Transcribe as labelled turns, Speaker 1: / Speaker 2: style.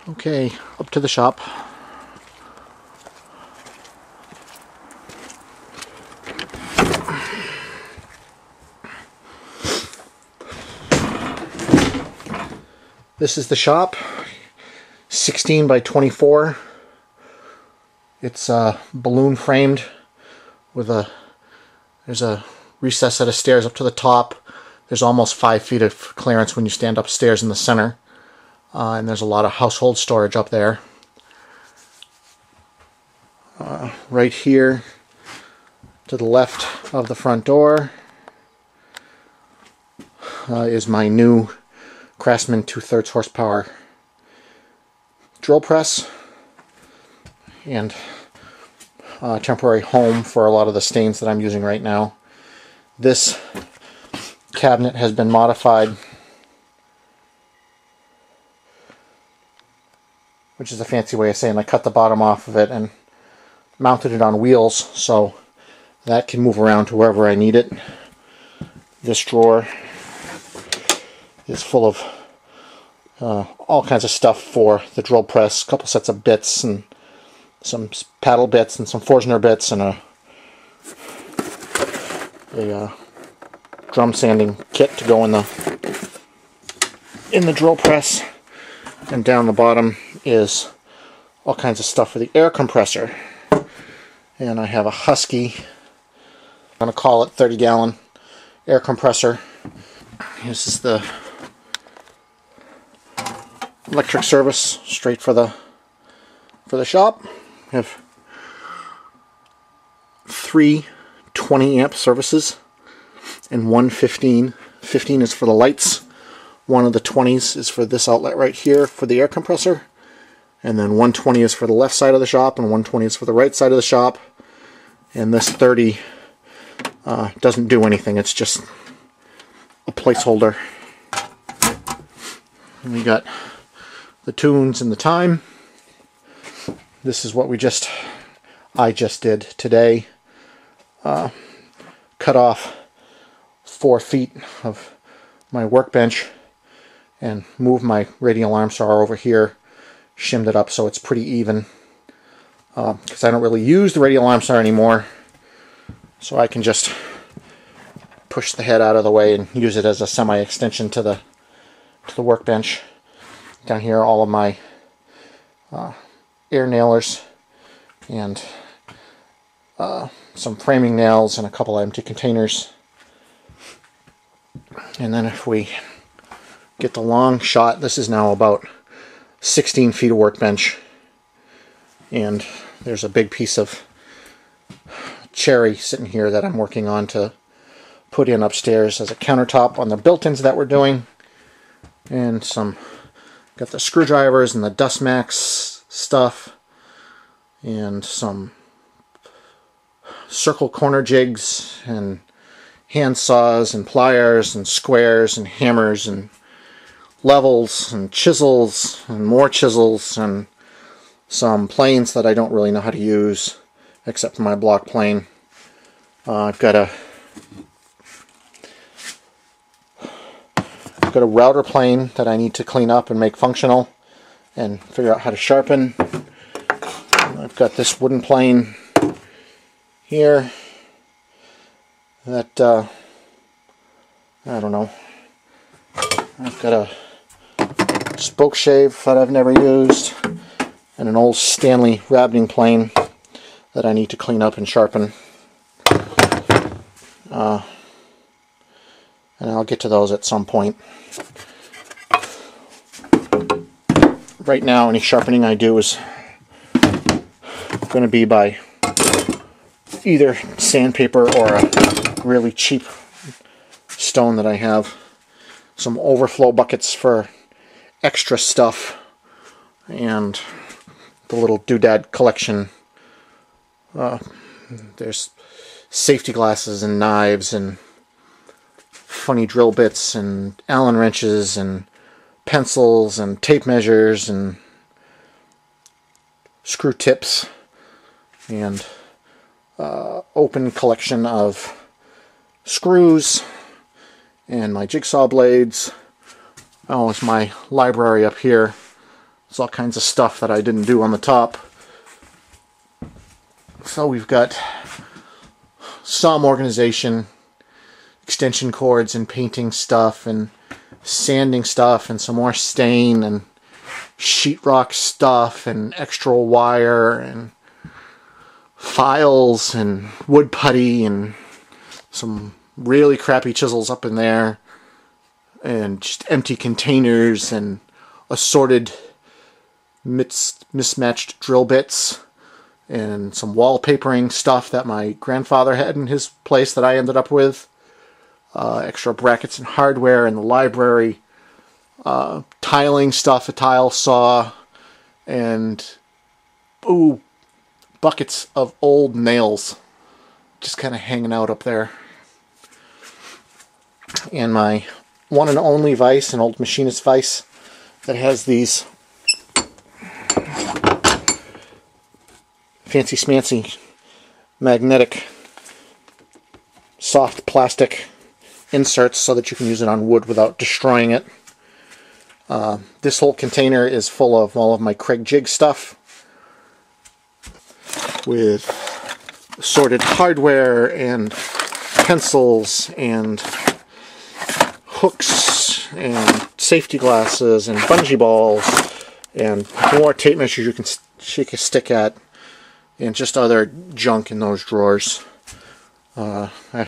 Speaker 1: Okay, up to the shop. This is the shop, 16 by 24. It's balloon framed with there's a recessed set of stairs up to the top. There's almost 5 feet of clearance when you stand upstairs in the center. And there's a lot of household storage up there. Right here to the left of the front door is my new Craftsman 2/3 horsepower drill press and temporary home for a lot of the stains that I'm using right now. This cabinet has been modified, which is a fancy way of saying I cut the bottom off of it and mounted it on wheels so that can move around to wherever I need it. This drawer is full of all kinds of stuff for the drill press, a couple sets of bits and some paddle bits and some Forstner bits and a drum sanding kit to go in the drill press. And down the bottom is all kinds of stuff for the air compressor. And I have a Husky, I'm going to call it 30-gallon air compressor. This is the electric service straight for the shop. I have 3 20-amp services and one 15. 15 is for the lights. One of the 20s is for this outlet right here for the air compressor. And then 120 is for the left side of the shop and 120 is for the right side of the shop. And this 30 doesn't do anything. It's just a placeholder. And we got the tunes and the time. This is what I just did today. Cut off 4 feet of my workbench and moved my radial arm saw over here, shimmed it up so it's pretty even, because I don't really use the radial arm saw anymore, so I can just push the head out of the way and use it as a semi-extension to the workbench. Down here all of my air nailers and some framing nails and a couple empty containers. And then if we get the long shot, this is now about 16 feet of workbench, and there's a big piece of cherry sitting here that I'm working on to put in upstairs as a countertop on the built-ins that we're doing. And got the screwdrivers and the Dustmax stuff and some circle corner jigs and hand saws and pliers and squares and hammers and levels and chisels and more chisels and some planes that I don't really know how to use except for my block plane. I've got a router plane that I need to clean up and make functional and figure out how to sharpen. I've got this wooden plane here that I don't know. I've got a spoke shave that I've never used and an old Stanley rabbing plane that I need to clean up and sharpen. And I'll get to those at some point. Right now, any sharpening I do is going to be by either sandpaper or a really cheap stone that I have. Some overflow buckets for extra stuff, and the little doodad collection. There's safety glasses and knives and funny drill bits and Allen wrenches and pencils and tape measures and screw tips and open collection of screws and my jigsaw blades. Oh, it's my library up here There's all kinds of stuff that I didn't do on the top. So we've got some organization, extension cords and painting stuff and sanding stuff and some more stain and sheetrock stuff and extra wire and files and wood putty and some really crappy chisels up in there and just empty containers and assorted mismatched drill bits and some wallpapering stuff that my grandfather had in his place that I ended up with. Extra brackets and hardware in the library. Tiling stuff, a tile saw, and buckets of old nails just kind of hanging out up there. And my one and only vise, an old machinist vise that has these fancy smancy magnetic soft plastic inserts so that you can use it on wood without destroying it. This whole container is full of all of my Craig Jig stuff with assorted hardware and pencils and hooks and safety glasses and bungee balls and more tape measures you can shake a stick at and just other junk in those drawers. I